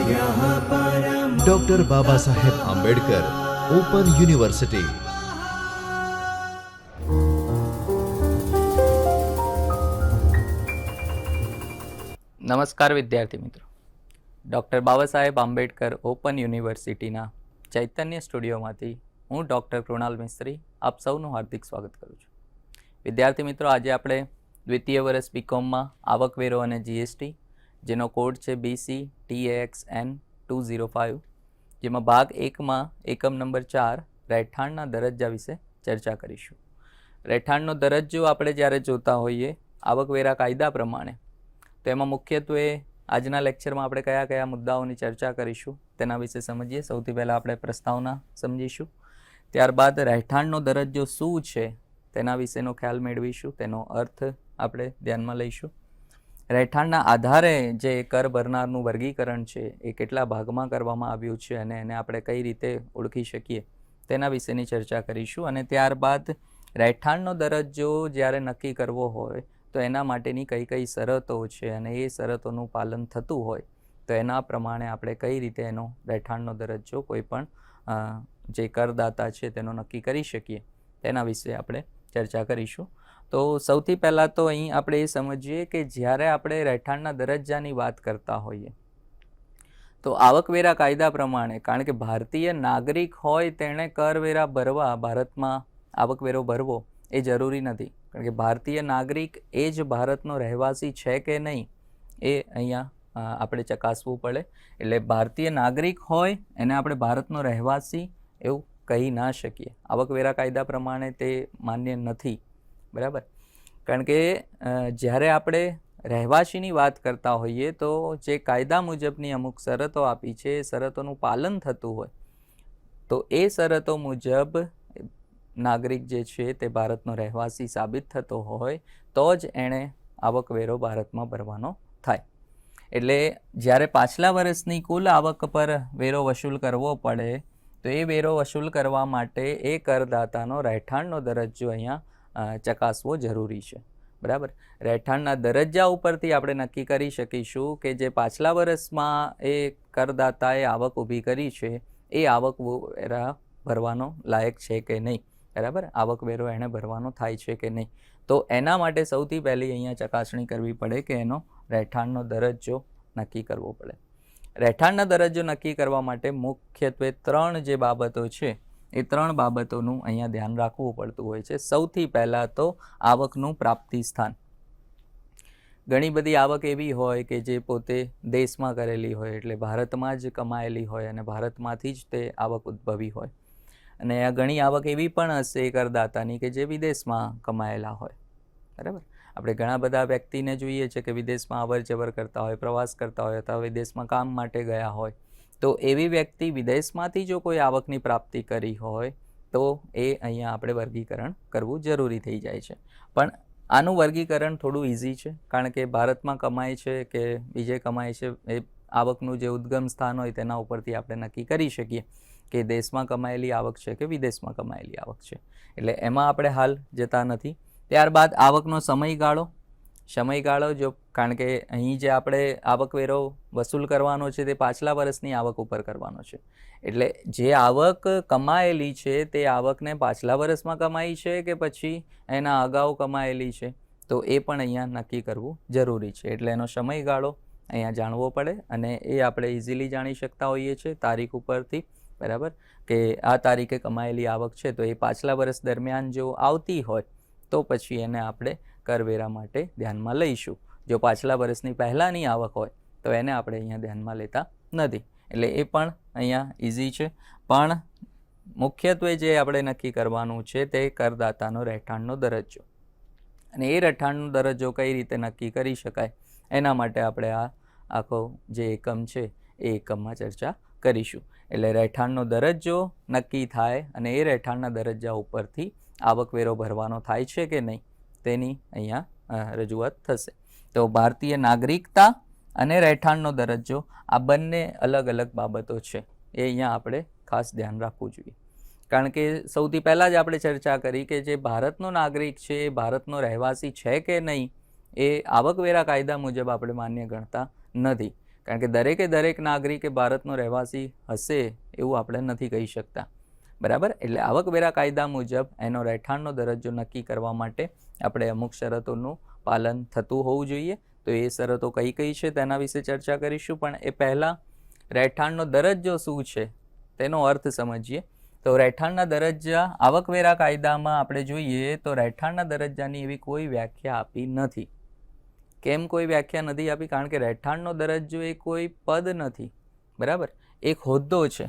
Doctor Baba Saheb Ambedkar open university. નમસ્કાર વિદ્યાર્થી મિત્રો, ડૉક્ટર બાબા સાહેબ આંબેડકર ઓપન યુનિવર્સિટીના ચૈતન્ય સ્ટુડિયોમાંથી હું ડૉક્ટર કૃણાલ મિસ્ત્રી આપ સૌનું હાર્દિક સ્વાગત કરું છું. વિદ્યાર્થી મિત્રો, આજે આપણે દ્વિતીય વર્ષ બીકોમમાં આવકવેરો અને જીએસટી, જેનો કોડ છે BCTAXN 205, જેમાં ભાગ 1માં એકમ નંબર 4 રહેઠાણના દરજ્જા વિશે ચર્ચા કરીશું. રહેઠાણનો દરજ્જો આપણે જ્યારે જોતા હોઈએ આવકવેરા કાયદા પ્રમાણે, તો એમાં મુખ્યત્વે આજના લેક્ચરમાં આપણે કયા કયા મુદ્દાઓની ચર્ચા કરીશું તેના વિશે સમજીએ. સૌથી પહેલાં આપણે પ્રસ્તાવના સમજીશું, ત્યારબાદ રહેઠાણનો દરજ્જો શું છે તેના વિશેનો ખ્યાલ મેળવીશું, તેનો અર્થ આપણે ધ્યાનમાં લઈશું. રહેઠાણના આધારે જે કર ભરનારનું વર્ગીકરણ છે એ કેટલા ભાગમાં કરવામાં આવ્યું છે અને એને આપણે કઈ રીતે ઓળખી શકીએ તેના વિશેની ચર્ચા કરીશું. અને ત્યારબાદ રહેઠાણનો દરજ્જો જ્યારે નક્કી કરવો હોય તો એના માટેની કઈ કઈ શરતો છે અને એ શરતોનું પાલન થતું હોય તો એના પ્રમાણે આપણે કઈ રીતે એનો રહેઠાણનો દરજ્જો કોઈ પણ જે કરદાતા છે તેનો નક્કી કરી શકીએ તેના વિશે આપણે ચર્ચા કરીશું. તો સૌથી પહેલાં તો અહીં આપણે એ સમજીએ કે જ્યારે આપણે રહેઠાણના દરજ્જાની વાત કરતા હોઈએ તો આવકવેરા કાયદા પ્રમાણે, કારણ કે ભારતીય નાગરિક હોય તેણે કરવેરા ભરવા, ભારતમાં આવકવેરો ભરવો એ જરૂરી નથી, કારણ કે ભારતીય નાગરિક એ જ ભારતનો રહેવાસી છે કે નહીં એ અહીંયા આપણે ચકાસવું પડે. એટલે ભારતીય નાગરિક હોય એને આપણે ભારતનો રહેવાસી એવું કહી ના શકીએ. આવકવેરા કાયદા પ્રમાણે તે માન્ય નથી, બરાબર. કારણ કે જ્યારે આપણે રહેવાસીની વાત કરતા હોઈએ તો જે કાયદા મુજબની અમુક શરતો આપી છે એ શરતોનું પાલન થતું હોય તો એ શરતો મુજબ નાગરિક જે છે તે ભારતનો રહેવાસી સાબિત થતો હોય તો જ એણે આવકવેરો ભારતમાં ભરવાનો થાય. એટલે જ્યારે પાછલા વર્ષની કુલ આવક પર વેરો વસૂલ કરવો પડે તો એ વેરો વસૂલ કરવા માટે એ કરદાતાનો રહેઠાણનો દરજ્જો અહીંયા ચકાસવો જરૂરી છે, બરાબર. રહેઠાણના દરજ્જા ઉપરથી આપણે નક્કી કરી શકીશું કે જે પાછલા વર્ષમાં એ કરદાતાએ આવક ઊભી કરી છે એ આવકવેરા ભરવાનો લાયક છે કે નહીં, બરાબર. આવકવેરો એણે ભરવાનો થાય છે કે નહીં. તો એના માટે સૌથી પહેલી અહીંયા ચકાસણી કરવી પડે કે એનો રહેઠાણનો દરજ્જો નક્કી કરવો પડે. રહેઠાણના દરજ્જો નક્કી કરવા માટે મુખ્યત્વે 3 જે બાબતો છે એ 3 બાબતોનું અહીંયા ધ્યાન રાખવું પડતું હોય છે. સૌથી પહેલાં તો આવકનું પ્રાપ્તિ સ્થાન. ઘણી બધી આવક એવી હોય કે જે પોતે દેશમાં કરેલી હોય, એટલે ભારતમાં જ કમાયેલી હોય અને ભારતમાંથી જ તે આવક ઉદ્ભવી હોય. અને આ ઘણી આવક એવી પણ હશે કરદાતાની કે જે વિદેશમાં કમાયેલા હોય, બરાબર. આપણે ઘણા બધા વ્યક્તિને જોઈએ છે કે વિદેશમાં અવર જવર કરતા હોય, પ્રવાસ કરતા હોય અથવા વિદેશમાં કામ માટે ગયા હોય, તો એવી વ્યક્તિ વિદેશમાંથી જો કોઈ આવકની પ્રાપ્તિ કરી હોય તો એ અહીંયા આપણે વર્ગીકરણ કરવું જરૂરી થઈ જાય છે. પણ આનું વર્ગીકરણ થોડું ઇઝી છે, કારણ કે ભારતમાં કમાય છે કે બીજે કમાય છે એ આવકનું જે ઉદ્ગમ સ્થાન હોય તેના ઉપરથી આપણે નક્કી કરી શકીએ કે દેશમાં કમાયેલી આવક છે કે વિદેશમાં કમાયેલી આવક છે. એટલે એમાં આપણે હાલ જતા નથી. ત્યારબાદ આવકનો સમયગાળો જો, કારણ કે અહીં જે આપણે આવકવેરો વસૂલ કરવાનો છે તે પાછલા વર્ષની આવક ઉપર કરવાનો છે. એટલે જે આવક કમાયેલી છે તે આવકને પાછલા વર્ષમાં કમાઈ છે કે પછી એના અગાઉ કમાયેલી છે તો એ પણ અહીંયા નક્કી કરવું જરૂરી છે. એટલે એનો સમયગાળો અહીંયા જાણવો પડે અને એ આપણે ઇઝીલી જાણી શકતા હોઈએ છીએ તારીખ ઉપરથી, બરાબર. કે આ તારીખે કમાયેલી આવક છે તો એ પાછલા વર્ષ દરમિયાન જો આવતી હોય તો પછી એને આપણે કરવેરા માટે ધ્યાનમાં લઈશું. જો પાછલા વર્ષની પહેલાંની આવક હોય તો એને આપણે અહીંયા ધ્યાનમાં લેતા નથી. એટલે એ પણ અહીંયા ઇઝી છે. પણ મુખ્યત્વે જે આપણે નક્કી કરવાનું છે તે કરદાતાનો રહેઠાણનો દરજ્જો, અને એ રહેઠાણનો દરજ્જો કઈ રીતે નક્કી કરી શકાય એના માટે આપણે આ આખો જે એકમ છે એ એકમમાં ચર્ચા કરીશું. એટલે રહેઠાણનો દરજ્જો નક્કી થાય અને એ રહેઠાણના દરજ્જા ઉપરથી આવકવેરો ભરવાનો થાય છે કે નહીં તેની અહીંયા રજૂઆત થશે. તો ભારતીય નાગરિકતા અને રહેઠાણનો દરજ્જો આ બંને અલગ અલગ બાબતો છે એ અહીંયા આપણે ખાસ ધ્યાન રાખવું જોઈએ. કારણ કે સૌથી પહેલાં જ આપણે ચર્ચા કરી કે જે ભારતનો નાગરિક છે એ ભારતનો રહેવાસી છે કે નહીં એ આવકવેરા કાયદા મુજબ આપણે માન્ય ગણતા નથી. કારણ કે દરેક નાગરિક એ ભારતનો રહેવાસી હશે એવું આપણે નથી કહી શકતા, બરાબર. એટલે આવકવેરા કાયદા મુજબ એનો રહેઠાણનો દરજ્જો નક્કી કરવા માટે આપણે અમુક શરતોનું પાલન થતું હોવું જોઈએ. તો એ શરતો કઈ કઈ છે તેના વિશે ચર્ચા કરીશું, પણ એ પહેલાં રહેઠાણનો દરજ્જો શું છે તેનો અર્થ સમજીએ. તો રહેઠાણના દરજ્જા આવકવેરા કાયદામાં આપણે જોઈએ તો રહેઠાણના દરજ્જાની એવી કોઈ વ્યાખ્યા આપી નથી. કેમ કોઈ વ્યાખ્યા નથી આપી? કારણ કે રહેઠાણનો દરજ્જો એ કોઈ પદ નથી, બરાબર, એક હોદ્દો છે.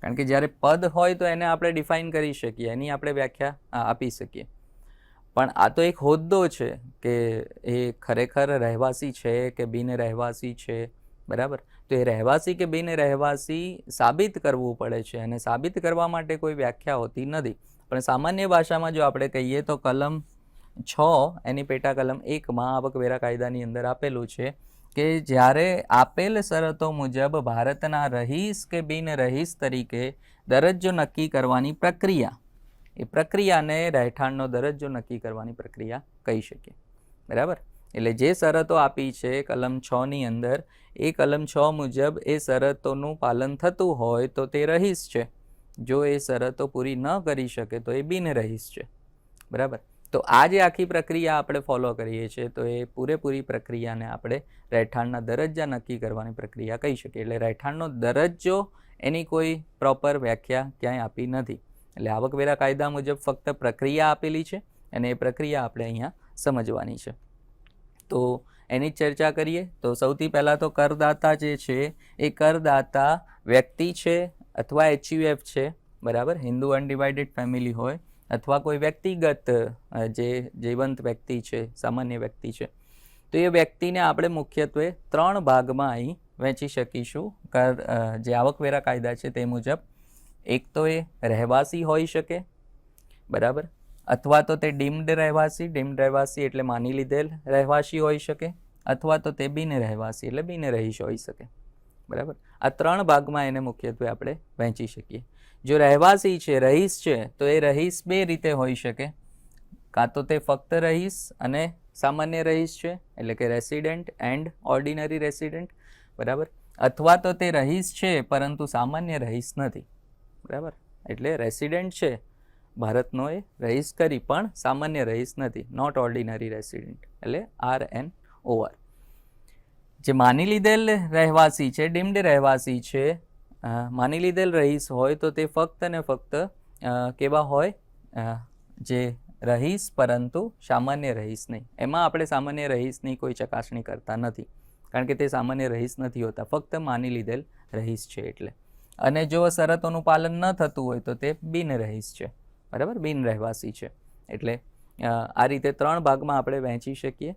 કારણ કે જ્યારે પદ હોય તો એને આપણે ડિફાઇન કરી શકીએ, એની આપણે વ્યાખ્યા આપી શકીએ, પણ આ તો એક હોદ્દો છે કે એ ખરેખર રહેવાસી છે કે બિન રહેવાસી છે, બરાબર. તો એ રહેવાસી કે બિન રહેવાસી સાબિત કરવું પડે છે, અને સાબિત કરવા માટે કોઈ વ્યાખ્યા હોતી નથી. પણ સામાન્ય ભાષામાં જો આપણે કહીએ તો કલમ 6 એની પેટા કલમ 1માં આવકવેરા કાયદાની અંદર આપેલું છે કે જ્યારે આપેલ શરતો મુજબ ભારતના રહીશ કે બિન રહીશ તરીકે દરજ્જો નક્કી કરવાની પ્રક્રિયા, એ પ્રક્રિયાને રહેઠાણનો દરજ્જો નક્કી કરવાની પ્રક્રિયા કહી શકીએ, બરાબર. એટલે જે શરતો આપી છે કલમ 6ની અંદર, એ કલમ 6 મુજબ એ શરતોનું પાલન થતું હોય તો તે રહીશ છે. જો એ શરતો પૂરી ન કરી શકે તો એ બિન રહીશ છે, બરાબર. તો આ જે આખી પ્રક્રિયા આપણે ફોલો કરીએ છીએ તો એ પૂરેપૂરી પ્રક્રિયાને આપણે રહેઠાણના દરજ્જા નક્કી કરવાની પ્રક્રિયા કહી શકીએ. એટલે રહેઠાણનો દરજ્જો એની કોઈ પ્રોપર વ્યાખ્યા ક્યાંય આપી નથી. એટલે આવકવેરા કાયદા મુજબ ફક્ત પ્રક્રિયા આપેલી છે અને એ પ્રક્રિયા આપણે અહીંયા સમજવાની છે. તો એની જ ચર્ચા કરીએ. તો સૌથી પહેલાં તો કરદાતા જે છે એ કરદાતા વ્યક્તિ છે અથવા HUF છે, બરાબર, હિન્દુ અનડિવાઇડેડ ફેમિલી હોય, અથવા કોઈ વ્યક્તિગત જે જીવંત વ્યક્તિ છે, સામાન્ય વ્યક્તિ છે. તો એ વ્યક્તિને આપણે મુખ્યત્વે 3 ભાગમાં અહીં વહેંચી શકીશું જે આવકવેરા કાયદા છે તે મુજબ. એક તો એ રહેવાસી હોઈ શકે, બરાબર, અથવા તો તે ડીમ્ડ રહેવાસી એટલે માની લીધેલ રહેવાસી હોઈ શકે, અથવા તો તે બિન રહેવાસી એટલે બિન રહીશ હોઈ શકે, બરાબર. આ 3 ભાગમાં એને મુખ્યત્વે આપણે વહેંચી શકીએ. જો રહેવાસી છે, રહીશ છે, તો એ રહીશ 2 રીતે હોઈ શકે. કાં તો તે ફક્ત રહીશ અને સામાન્ય રહીશ છે, એટલે કે રેસિડેન્ટ એન્ડ ઓર્ડિનરી રેસિડેન્ટ, બરાબર, અથવા તો તે રહીશ છે પરંતુ સામાન્ય રહીશ નથી, બરાબર. એટલે રેસિડેન્ટ છે ભારતનો, એ રહીશ કરી પણ સામાન્ય રહીશ નથી, નોટ ઓર્ડિનરી રેસિડેન્ટ, એટલે RNOR. જે માની લીધેલ રહેવાસી છે, ડીમ્ડ રહેવાસી છે, માની લીધેલ રહીશ હોય તો તે ફક્ત ને ફક્ત કેવા હોય, જે રહીશ પરંતુ સામાન્ય રહીશ નહીં. એમાં આપણે સામાન્ય રહીશની કોઈ ચકાસણી કરતા નથી, કારણ કે તે સામાન્ય રહીશ નથી હોતા, ફક્ત માની લીધેલ રહીશ છે એટલે. અને જો શરતોનું પાલન ન થતું હોય તો તે બિન રહીશ છે, બરાબર, બિન રહેવાસી છે. એટલે આ રીતે 3 ભાગમાં આપણે વહેંચી શકીએ.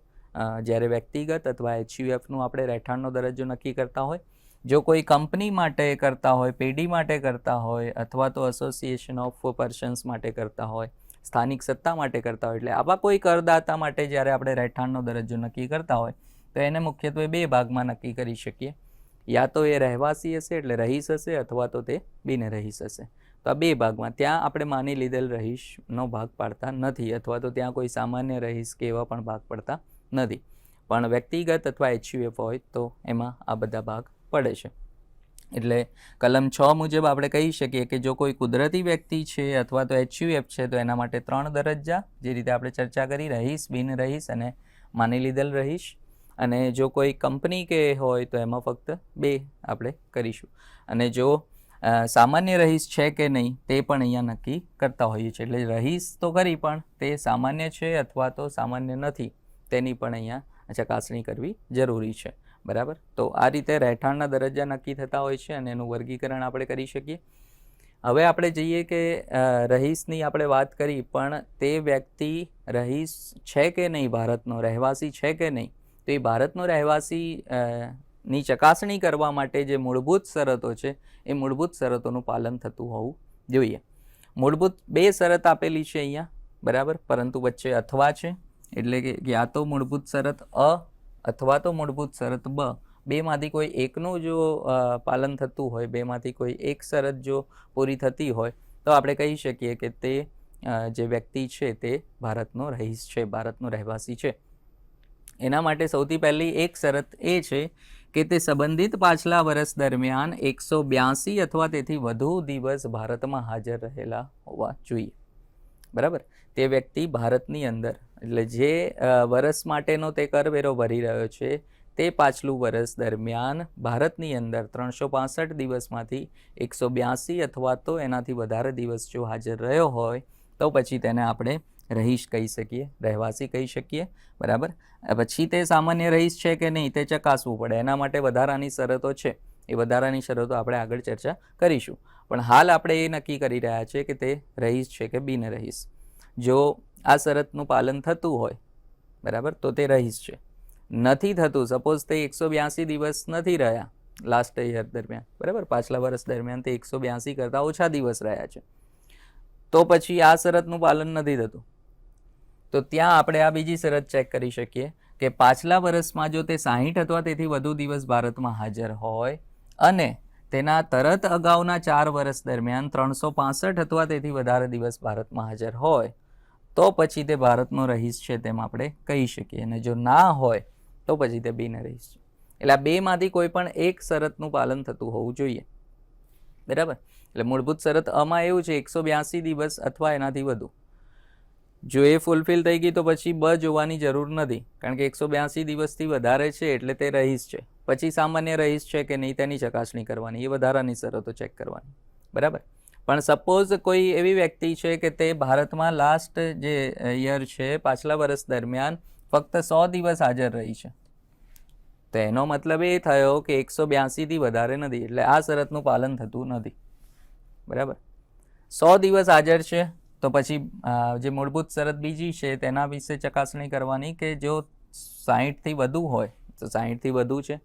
જ્યારે વ્યક્તિગત અથવા HUFનું આપણે રહેઠાણનો દરજ્જો નક્કી કરતા હોય, જો કોઈ કંપની માટે કરતા હોય, પેઢી માટે કરતા હોય, અથવા તો એસોસિએશન ઓફ પર્સન્સ માટે કરતા હોય, સ્થાનિક સત્તા માટે કરતા હોય, એટલે આવા કોઈ કરદાતા માટે જ્યારે આપણે રહેઠાણનો દરજ્જો નક્કી કરતા હોય તો એને મુખ્યત્વે 2 ભાગમાં નક્કી કરી શકીએ. યા તો એ રહેવાસી હશે એટલે રહીશ હશે, અથવા તો તે બિન રહીશ હશે. તો આ 2 ભાગમાં ત્યાં આપણે માની લીધેલ રહીશનો ભાગ પાડતા નથી, અથવા તો ત્યાં કોઈ સામાન્ય રહીશ કે એવા પણ ભાગ પડતા નથી. પણ વ્યક્તિગત અથવા HUF હોય તો એમાં આ બધા ભાગ પડે છે. એટલે કલમ 6 મુજબ આપણે કહી શકીએ કે જો કોઈ કુદરતી વ્યક્તિ છે અથવા તો HUF છે તો એના માટે 3 દરજ્જા, જે રીતે આપણે ચર્ચા કરી, રહીશ, બિન રહીશ અને માની લીધેલ રહીશ. અને જો કોઈ કંપની કે હોય તો એમાં ફક્ત 2 આપણે કરીશું. અને જો સામાન્ય રહીશ છે કે નહીં તે પણ અહીંયા નક્કી કરતા હોઈએ છીએ. એટલે રહીશ તો કરી પણ તે સામાન્ય છે અથવા તો સામાન્ય નથી તેની પણ અહીંયા ચકાસણી કરવી જરૂરી છે, બરાબર. તો આ રીતે રહેઠાણના દરજ્જા નક્કી થતા હોય છે અને એનું વર્ગીકરણ આપણે કરી શકીએ. હવે આપણે જઈએ કે રહીશની આપણે વાત કરી, પણ તે વ્યક્તિ રહીશ છે કે નહીં, ભારતનો રહેવાસી છે કે નહીં, તો એ ભારતનો રહેવાસી ની ચકાસણી કરવા માટે જે મૂળભૂત શરતો છે એ મૂળભૂત શરતોનું પાલન થતું હોવું જોઈએ. મૂળભૂત 2 શરત આપેલી છે અહીંયા, બરાબર, પરંતુ વચ્ચે અથવા છે, એટલે કે યા તો મૂળભૂત શરત અ અથવા તો મૂળભૂત શરત બ, 2માંથી કોઈ એકનું જો પાલન થતું હોય, 2માંથી કોઈ એક શરત જો પૂરી થતી હોય તો આપણે કહી શકીએ કે તે જે વ્યક્તિ છે તે ભારતનો રહીશ છે, ભારતનો રહેવાસી છે. એના માટે સૌથી પહેલી એક શરત એ છે કે તે સંબંધિત પાછલા વર્ષ દરમિયાન 182 અથવા તેથી વધુ દિવસ ભારતમાં હાજર રહેલા હોવા જોઈએ. બરાબર, તે વ્યક્તિ ભારતની અંદર, એટલે જે વર્ષ માટેનો તે કરવેરો ભરી રહ્યો છે તે પાછલું વર્ષ દરમિયાન ભારતની અંદર 365 દિવસમાંથી 182 અથવા તો એનાથી વધારે દિવસ જો હાજર રહ્યો હોય તો પછી તેને આપણે રહીશ કહી શકીએ, રહેવાસી કહી શકીએ. બરાબર, પછી તે સામાન્ય રહીશ છે કે નહીં તે ચકાસવું પડે. એના માટે વધારાની શરતો છે, એ વધારાની શરતો આપણે આગળ ચર્ચા કરીશું. પણ હાલ આપણે એ નક્કી કરી રહ્યા છીએ કે તે રહીશ છે કે બિન રહીશ. જો આ શરતનું પાલન થતું હોય, બરાબર, તો તે રહીશ છે. નથી થતું, સપોઝ તે 182 દિવસ નથી રહ્યા લાસ્ટ યર દરમિયાન, બરાબર, પાછલા વર્ષ દરમિયાન તે 182 કરતાં ઓછા દિવસ રહ્યા છે, તો પછી આ શરતનું પાલન નથી થતું. તો ત્યાં આપણે આ બીજી શરત ચેક કરી શકીએ કે પાછલા વર્ષમાં જો તે 60 અથવા તેથી વધુ દિવસ ભારતમાં હાજર હોય અને તેના તરત અગાઉના 4 વર્ષ દરમિયાન 365 અથવા તેથી વધારે દિવસ ભારતમાં હાજર હોય તો પછી તે ભારતનો રહીશ છે તેમ આપણે કહી શકીએ. અને જો ના હોય તો પછી તે બિન રહીશ છે. એટલે આ બેમાંથી કોઈ પણ એક શરતનું પાલન થતું હોવું જોઈએ. બરાબર, એટલે મૂળભૂત શરત આમાં એવું છે 182 દિવસ અથવા એનાથી વધુ. જો એ ફૂલફિલ થઈ ગઈ તો પછી બ જોવાની જરૂર નથી, કારણ કે 182 દિવસથી વધારે છે એટલે તે રહીશ છે. પછી સામાન્ય રહીશ છે કે નહીં તેની ચકાસણી કરવાની, એ વધારાની શરતો ચેક કરવાની. બરાબર, પણ સપોઝ કોઈ એવી વ્યક્તિ છે કે તે ભારતમાં લાસ્ટ જે યર છે પાછલા વર્ષ દરમિયાન ફક્ત 100 દિવસ હાજર રહી છે, તો એનો મતલબ એ થયો કે 182થી વધારે નથી, એટલે આ શરતનું પાલન થતું નથી. બરાબર, 100 દિવસ હાજર છે તો પછી જે મૂળભૂત શરત બીજી છે તેના વિશે ચકાસણી કરવાની કે જો 60થી વધુ હોય તો 60થી વધુ છે.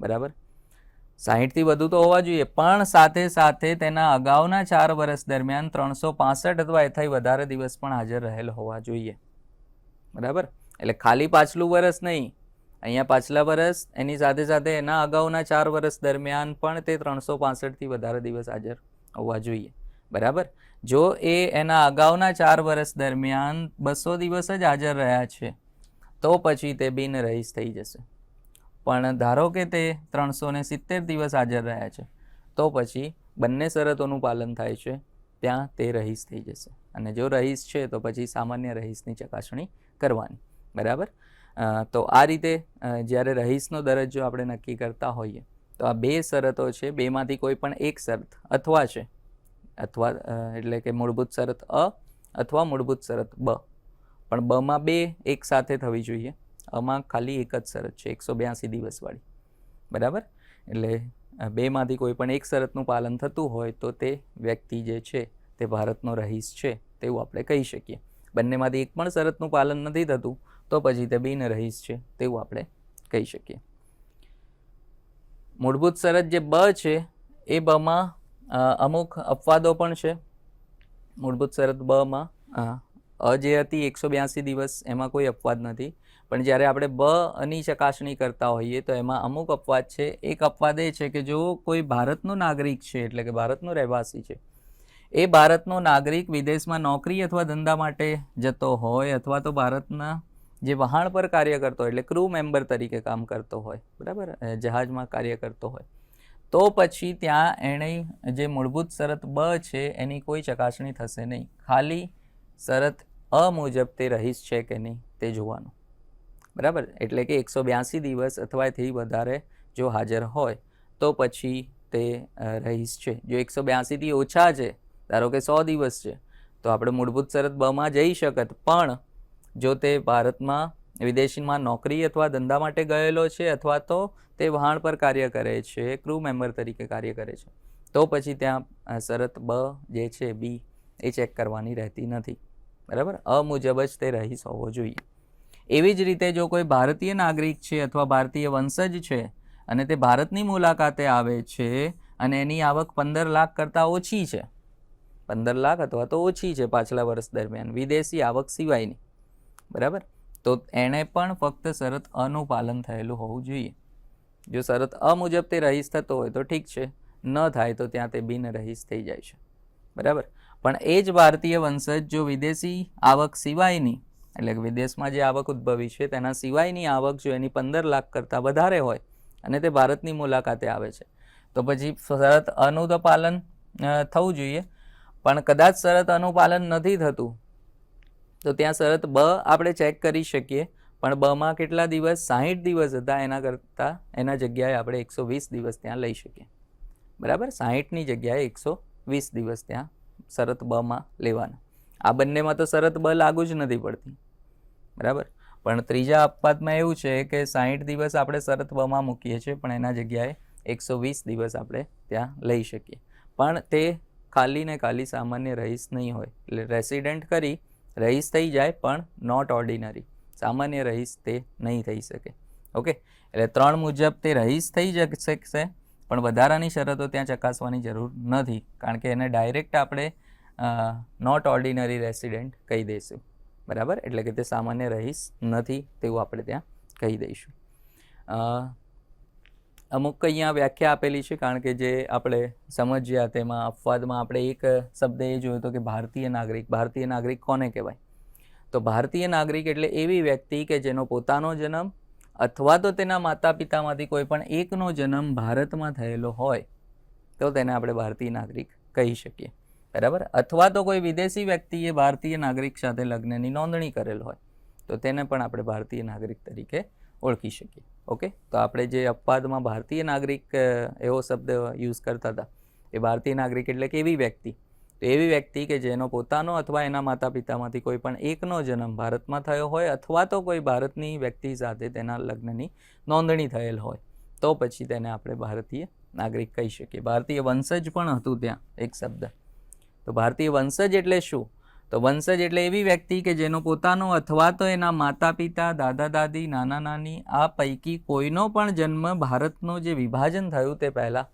બરાબર, 60થી વધુ તો હોવા જોઈએ, પણ સાથે સાથે તેના અગાઉના 4 વર્ષ દરમિયાન 365 અથવા એથી વધારે દિવસ પણ હાજર રહેલ હોવા જોઈએ. બરાબર, એટલે ખાલી પાછલું વર્ષ નહીં, અહીંયા પાછલા વર્ષ એની સાથે સાથે એના અગાઉના 4 વર્ષ દરમિયાન પણ તે 365થી વધારે દિવસ હાજર હોવા જોઈએ. બરાબર, જો એ એના અગાઉના 4 વર્ષ દરમિયાન 200 દિવસ જ હાજર રહ્યા છે તો પછી તે બિન રહીશ થઈ જશે. પણ ધારો કે તે 370 દિવસ હાજર રહ્યા છે તો પછી બંને શરતોનું પાલન થાય છે, ત્યાં તે રહીશ થઈ જશે. અને જો રહીશ છે તો પછી સામાન્ય રહીશની ચકાસણી કરવાની. બરાબર, તો આ રીતે જ્યારે રહીશનો દરજ્જો આપણે નક્કી કરતા હોઈએ તો આ બે શરતો છે, બેમાંથી કોઈ પણ એક શરત અથવા છે, અથવા એટલે કે મૂળભૂત શરત અ અથવા મૂળભૂત શરત બ, પણ બમાં બે એક સાથે થવી જોઈએ, આમાં ખાલી એક જ શરત છે 182 દિવસવાળી. બરાબર, એટલે બેમાંથી કોઈ પણ એક શરતનું પાલન થતું હોય તો તે વ્યક્તિ જે છે તે ભારતનો રહીશ છે તેવું આપણે કહી શકીએ. બંનેમાંથી એક પણ શરતનું પાલન નથી થતું તો પછી તે બિન રહીશ છે તેવું આપણે કહી શકીએ. મૂળભૂત શરત જે બ છે એ બમાં અમુક અપવાદો પણ છે. મૂળભૂત શરત બમાં અ જે હતી 182 દિવસ એમાં કોઈ અપવાદ નથી, પણ જ્યારે આપણે બની ચકાસણી કરતા હોઈએ તો એમાં અમુક અપવાદ છે. એક અપવાદ એ છે કે જો કોઈ ભારતનો નાગરિક છે, એટલે કે ભારતનો રહેવાસી છે, એ ભારતનો નાગરિક વિદેશમાં નોકરી અથવા ધંધા માટે જતો હોય અથવા તો ભારતના જે વહાણ પર કાર્ય કરતો હોય એટલે ક્રૂ મેમ્બર તરીકે કામ કરતો હોય, બરાબર, જહાજમાં કાર્ય કરતો હોય, તો પછી ત્યાં એણે જે મૂળભૂત શરત બ છે એની કોઈ ચકાસણી થશે નહીં. ખાલી શરત અ મુજબ તે રહીશ છે કે નહીં તે જોવાનું. બરાબર, એટલે કે 182 દિવસ અથવાથી વધારે જો હાજર હોય તો પછી તે રહીશ છે. જો 182થી ઓછા છે, ધારો કે 100 દિવસ છે, તો આપણે મૂળભૂત શરત બમાં જઈ શકત, પણ જો તે ભારતમાં વિદેશીમાં નોકરી અથવા ધંધા માટે ગયેલો છે અથવા તો તે વહાણ પર કાર્ય કરે છે, ક્રૂ મેમ્બર તરીકે કાર્ય કરે છે, તો પછી ત્યાં શરત બ જે છે બી એ ચેક કરવાની રહેતી નથી. બરાબર, અ મુજબ જ તે રહીશ હોવો જોઈએ. એવી જ રીતે જો કોઈ ભારતીય નાગરિક છે અથવા ભારતીય વંશજ છે અને તે ભારતની મુલાકાતે આવે છે અને એની આવક 15 લાખ કરતાં ઓછી છે, 15 લાખ અથવા તો ઓછી છે પાછલા વર્ષ દરમિયાન વિદેશી આવક સિવાયની, બરાબર, તો એણે પણ ફક્ત શરત અનું પાલન થયેલું હોવું જોઈએ. જો શરત અ મુજબ તે રહીશ થતો હોય તો ઠીક છે, ન થાય તો ત્યાં તે બિન રહીશ થઈ જાય છે. બરાબર, પણ એ જ ભારતીય વંશજ જો વિદેશી આવક સિવાયની, એટલે કે વિદેશમાં જે આવક ઉદ્ભવી છે તેના સિવાયની આવક જો એની 15 લાખ કરતાં વધારે હોય અને તે ભારતની મુલાકાતે આવે છે, તો પછી શરત અનું તો પાલન થવું જોઈએ. પણ કદાચ શરત અનું પાલન નથી થતું તો ત્યાં શરત બ આપણે ચેક કરી શકીએ, પણ બમાં કેટલા દિવસ, 60 દિવસ હતા, એના કરતાં એના જગ્યાએ આપણે 120 દિવસ ત્યાં લઈ શકીએ. બરાબર, 60ની જગ્યાએ 120 દિવસ ત્યાં શરત બમાં લેવાના. આ બંનેમાં તો શરત બ લાગુ જ નથી પડતી. બરાબર, પણ ત્રીજા અપવાદમાં એવું છે કે 60 દિવસ આપણે શરત બમાં મૂકીએ છીએ, પણ એના જગ્યાએ 120 દિવસ આપણે ત્યાં લઈ શકીએ. પણ તે ખાલી ને ખાલી સામાન્ય રહીશ નહીં હોય, એટલે રેસિડેન્ટ કરી રહીશ થઈ જાય, પણ નોટ ઓર્ડિનરી, સામાન્ય રહીશ તે નહીં થઈ શકે. ઓકે, એટલે 3 મુજબ તે રહીશ થઈ શકશે, પણ વધારાની શરતો ત્યાં ચકાસવાની જરૂર નથી, કારણ કે એને ડાયરેક્ટ આપણે નોટ ઓર્ડિનરી રેસિડેન્ટ કહી દઈશું. બરાબર, એટલે કે તે સામાન્ય રહીશ નથી તેવું આપણે ત્યાં કહી દઈશું. અમુક અહીંયા વ્યાખ્યા આપેલી છે, કારણ કે જે આપણે સમજ્યા તેમાં અપવાદમાં આપણે એક શબ્દ એ જોયો હતો કે ભારતીય નાગરિક. ભારતીય નાગરિક કોને કહેવાય? તો ભારતીય નાગરિક એટલે એવી વ્યક્તિ કે જેનો પોતાનો જન્મ અથવા તો તેના માતા પિતામાંથી કોઈ પણ એકનો જન્મ ભારતમાં થયેલો હોય તો તેને આપણે ભારતીય નાગરિક કહી શકીએ. બરાબર, અથવા તો કોઈ વિદેશી વ્યક્તિએ ભારતીય નાગરિક સાથે લગ્નની નોંધણી કરેલ હોય તો તેને પણ આપણે ભારતીય નાગરિક તરીકે ઓળખી શકીએ. ઓકે, તો આપણે જે અપવાદમાં ભારતીય નાગરિક એવો શબ્દ યુઝ કરતા હતા, એ ભારતીય નાગરિક એટલે કે એવી વ્યક્તિ, તો એવી વ્યક્તિ કે જેનો પોતાનો અથવા એના માતા પિતામાંથી કોઈ પણ એકનો જન્મ ભારતમાં થયો હોય અથવા તો કોઈ ભારતની વ્યક્તિ સાથે તેના લગ્નની નોંધણી થયેલ હોય તો પછી તેને આપણે ભારતીય નાગરિક કહી શકીએ. ભારતીય વંશજ પણ હતું ત્યાં એક શબ્દ. તો ભારતીય વંશજ એટલે શું? તો વંશજ એટલે એવી વ્યક્તિ કે જેનો પોતાનો અથવા તો એના માતા પિતા, દાદા દાદી, નાના નાની આ પૈકી કોઈનો પણ જન્મ ભારતનું જે વિભાજન થયું તે પહેલાં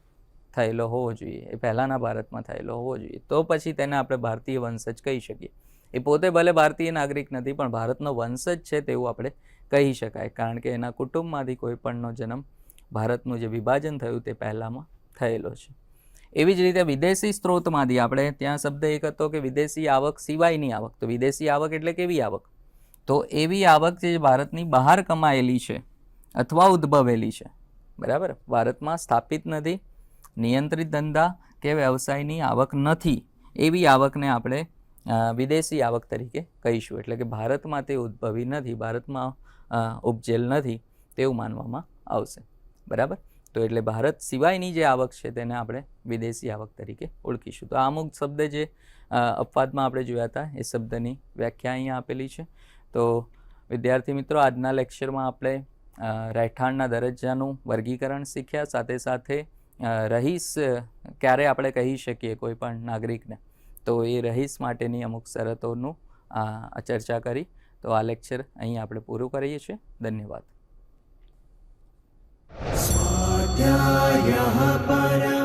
થયેલો હોવો જોઈએ, એ પહેલાંના ભારતમાં થયેલો હોવો જોઈએ, તો પછી તેને આપણે ભારતીય વંશજ કહી શકીએ. એ પોતે ભલે ભારતીય નાગરિક નથી, પણ ભારતનો વંશજ છે તેવું આપણે કહી શકાય, કારણ કે એના કુટુંબમાંથી કોઈ પણનો જન્મ ભારતનું જે વિભાજન થયું તે પહેલાંમાં થયેલો છે. એવી જ રીતે વિદેશી સ્ત્રોતમાંથી આપણે ત્યાં શબ્દ એક હતો કે વિદેશી આવક સિવાયની આવક. તો વિદેશી આવક એટલે કેવી આવક? તો એવી આવક જે ભારતની બહાર કમાયેલી છે અથવા ઉદ્ભવેલી છે. બરાબર, ભારતમાં સ્થાપિત નથી, નિયંત્રિત ધંધા કે વ્યવસાયની આવક નથી, એવી આવકને આપણે વિદેશી આવક તરીકે કહીશું. એટલે કે ભારતમાં તે ઉદ્ભવી નથી, ભારતમાં ઉપજેલ નથી તેવું માનવામાં આવશે. બરાબર, તો એટલે ભારત સિવાયની જે આવક છે તેને આપણે વિદેશી આવક તરીકે ઓળખીશું. તો આ અમુક શબ્દ જે અપવાદમાં આપણે જોયા હતા એ શબ્દની વ્યાખ્યા અહીંયા આપેલી છે. તો વિદ્યાર્થી મિત્રો, આજના લેક્ચરમાં આપણે રહેઠાણના દરજ્જાનું વર્ગીકરણ શીખ્યા, સાથે સાથે રહીશ ક્યારે આપણે કહી શકીએ કોઈ પણ નાગરિકને, તો એ રહીશ માટેની અમુક શરતોનું ચર્ચા કરી. તો આ લેક્ચર અહીં આપણે પૂરું કરીએ છીએ. ધન્યવાદ. स्वाध्यायः परः